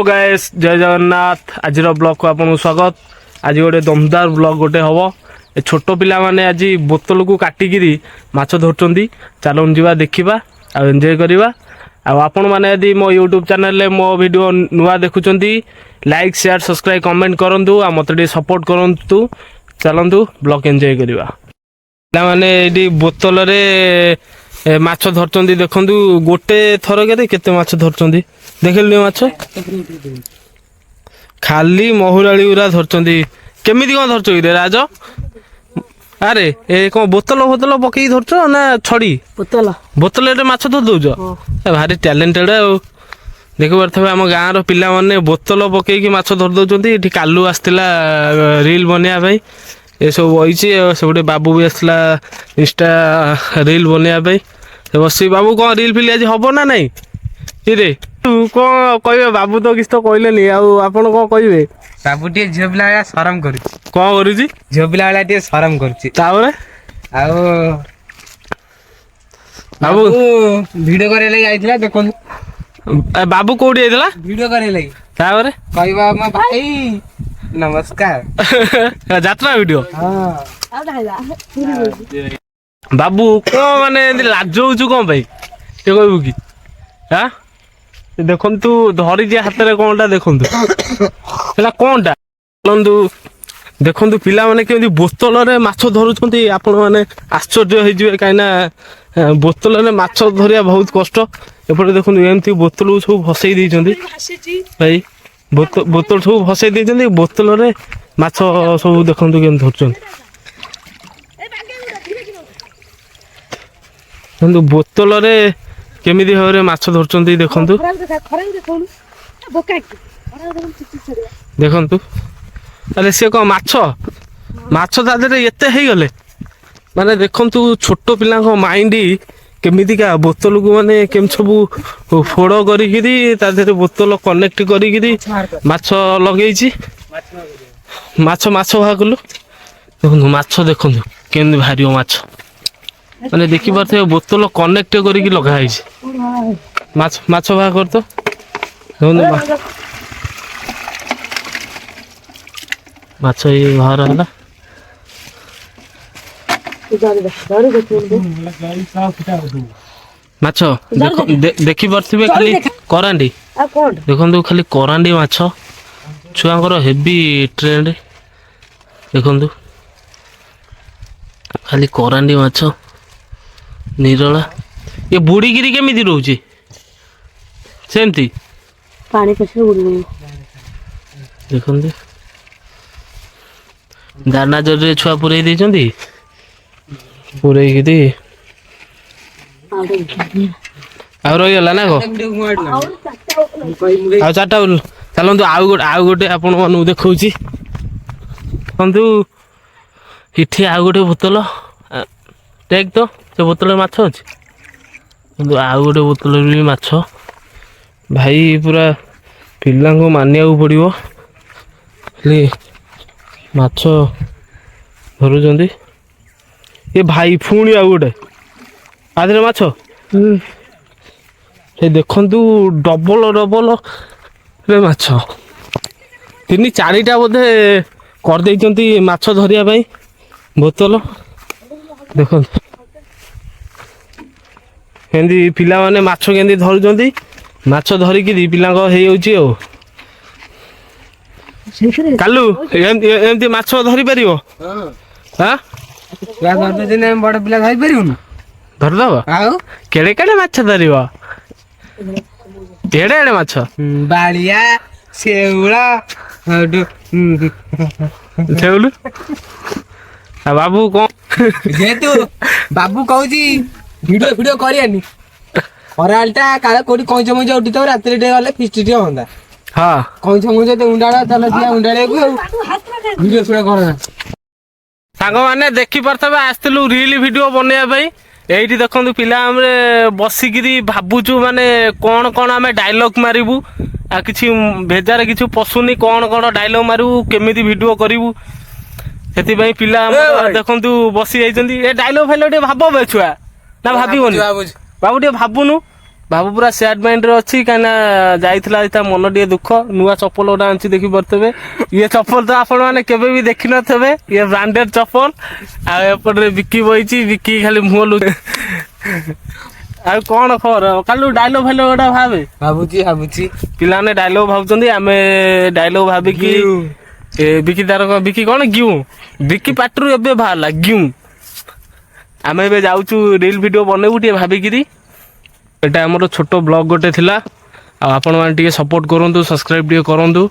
Guys जय जगन्नाथ आज blog को आपको स्वागत। आज गोटे दमदार ब्लॉग गोटे हम ए छोट पिला माने आज बोतल को काटिकी माछ धरती। चलो जा देखा आ एंजॉय करवा। आपण मैंने यदि मो यूट्यूब चैनल मो वीडियो नुआ देखुं लाइक शेयर सब्सक्राइब कमेंट करूँ आ मत सपोर्ट करूँ। चलतु ब्लॉग एंजॉय करवा। पिला माने ये बोतल माछ धरती देखु गोटे थर केते माछ धरती देखिल माछ खाली महुराली गुरा धरती केमिति कौन धरछ कि राज? अरे ए कौन बोतल बोतल पकई धरछ ना छड़ी? बोतल बोतल माछ धर दौच भारी टैलेंटेड आ देख पारे आम गाँव पिला माने बोतल पकईकी माछ धर दौरान। ये कालू आसला रील बनवाई ये सब बही से गोटे बाबू भी आसला इंस्टा रील बनवाई बस। बाबू कौन रील फिल आज हम ना नाई रे तू कौन कह बाबू तो किसी तो कहले आपड़ कौन कहे? बाबू टे झील पिला शरम कर कौन करुची झील पिला टे शरम कर बाबू वीडियो करे लगी आइथिला देखो बाबू कोठी आइथिला वीडियो करे लगी तावरे कहबा म भाई नमस्कार यात्रा वीडियो। हां बाबू कौन माने लाज होचु कौन भाई ते कहबू कि हां देखंतु धरी जे हाथ रे कोनटा देखंतु एला कोनटा चलंतु देखंतु पिला माने केमि बोतल रे माछ धरुछंती। आपण माने आश्चर्य होई जिवे काइना बोतल रे माछ धरिया बहुत कष्ट। एपटे देखंतु एमती बोतल सब फसई दैछंती भाई बोतल सब फसई दैछंती बोतल रे माछ सब देखंतु केम धरछंती। देखंतु बोतल रे केमिति भाबरे माछ धरछंती देखंतु देखंतु। अरे सी कौन माछ माछ तादे एते हो गले माने देखंतु छोट पिला माइंड केमितिका बोतल को माने केम सब फोड़ करिकिरी तादे बोतल कनेक्ट करिकिरी माछ लगेइछि माछ माछ भागलु देखंतु माछ देखंतु केमि भारियो माछ माने देखि पारथे बोतल कनेक्ट करिकि लगा आइछि माछ माछ भाग कर तो देखंतु माछ ये बाहर है ना माछ देखी पारे खाली करांडी देखो खाली करांडी माछ छुआ हेवी ट्रेंड देखु खाली करांडी माछ निरला ये बुड़ीगिरी केमिति रोचे सेमती पानी पछे बुड़ी देखो दाना जरे छुआ पुरई देछंती पुरई आ रही गला ना को आ चारटा चलतु आउ गोटे आपण मानू देखौची देखंतु इठी आउ गोटे बोतल टेक तो से बोतल माछ अछि किंतु आउ गोटे बोतल भी माछ भाई पूरा पिला को मानिया पड़ो खाली माछ धरुचंदी ये भाई पुणी आ गोटे आधे माछ देखंतु डबल डबल रे माछ तीन चारिटा बोधे कर देइचंती माछ धरिया भाई बोतल देखंतु केंदी पिला माने माछ केंदी धरुचंती माछ धरिकी पिला हे होची ओ कालू एमती माछ धरी पारिबो हां बड़ पिला धरी पारिबो ना धरदब आउ केड़े केड़े माछ धरिबो एड़े एड़े माछ बालिया सेउला सेउलु आ बाबू कौन जेतु बाबू कहूची वीडियो वीडियो करियानी परालटा काले कोडी कोंच मज उठी तो रात्रि डे गले फिस्ट टी होंदा हां कोंच मज ते उंडाळा तले दिया उंडाळे को वीडियो सुडा करना सांग माने देखि परथबे आस्तिलु रील वीडियो बनया भाई एठी देखंतु पिला हमरे बसिकिरी भाबुचु माने कोन कोन हमें डायलॉग मारिबू आ किछि भेजार किछि पसुनी कोन कोन डायलॉग मारू केमिति वीडियो करिवू सेति भाई पिला हम देखंतु बसी जाइचंदी ए डायलॉग फाइल टे भाबो बे छुआ ना भाबिबोनी बाबू टे भाबुनु ବାବୁ ପୁରା ସ୍ୟାଡ୍ ମାଇଣ୍ଡରେ ଅଛି କାହିଁକିନା ଯାଇଥିଲା ତା ମନ ଟିକେ ଦୁଃଖ ନୂଆ ଚପଲ ଗୋଟେ ଆଣିଛି ଦେଖିପାରୁଥିବେ ଇଏ ଚପଲ ତ ଆପଣମାନେ କେବେ ବି ଦେଖିନଥିବେ ଇଏ ବ୍ରାଣ୍ଡେଡ ଚପଲ ଆଉ ଏପଟରେ ବିକି ବଇଛି ବିକି ଖାଲି ମୁହଁ ଆଉ କଣ ଖବର କାଲି ଡାଇଲଗ ଫାଇଲଗ ଗୋଟା ଭାବେ ଭାବୁଛି ପିଲାମାନେ ଡାଇଲଗ ଭାବୁଛନ୍ତି ଆମେ ଡାଇଲଗ ଭାବିକି ବିକି ତାର ବିକି କଣ ଗିଉ ବିକି ପାଟିରୁ ଏବେ ବାହାରିଲା ଗିଉ ଆମେ ଏବେ ଯାଉଛୁ ରିଲ୍ ଭିଡିଓ ବନେଇବୁ ଟିକେ ଭାବିକିରି ଏଟା ଆମର ଛୋଟ ବ୍ଲଗ ଗୋଟେ ଥିଲା ଆଉ ଆପଣମାନେ ଟିକେ ସପୋର୍ଟ କରନ୍ତୁ ସବସ୍କ୍ରାଇବ ଟିକେ କରନ୍ତୁ।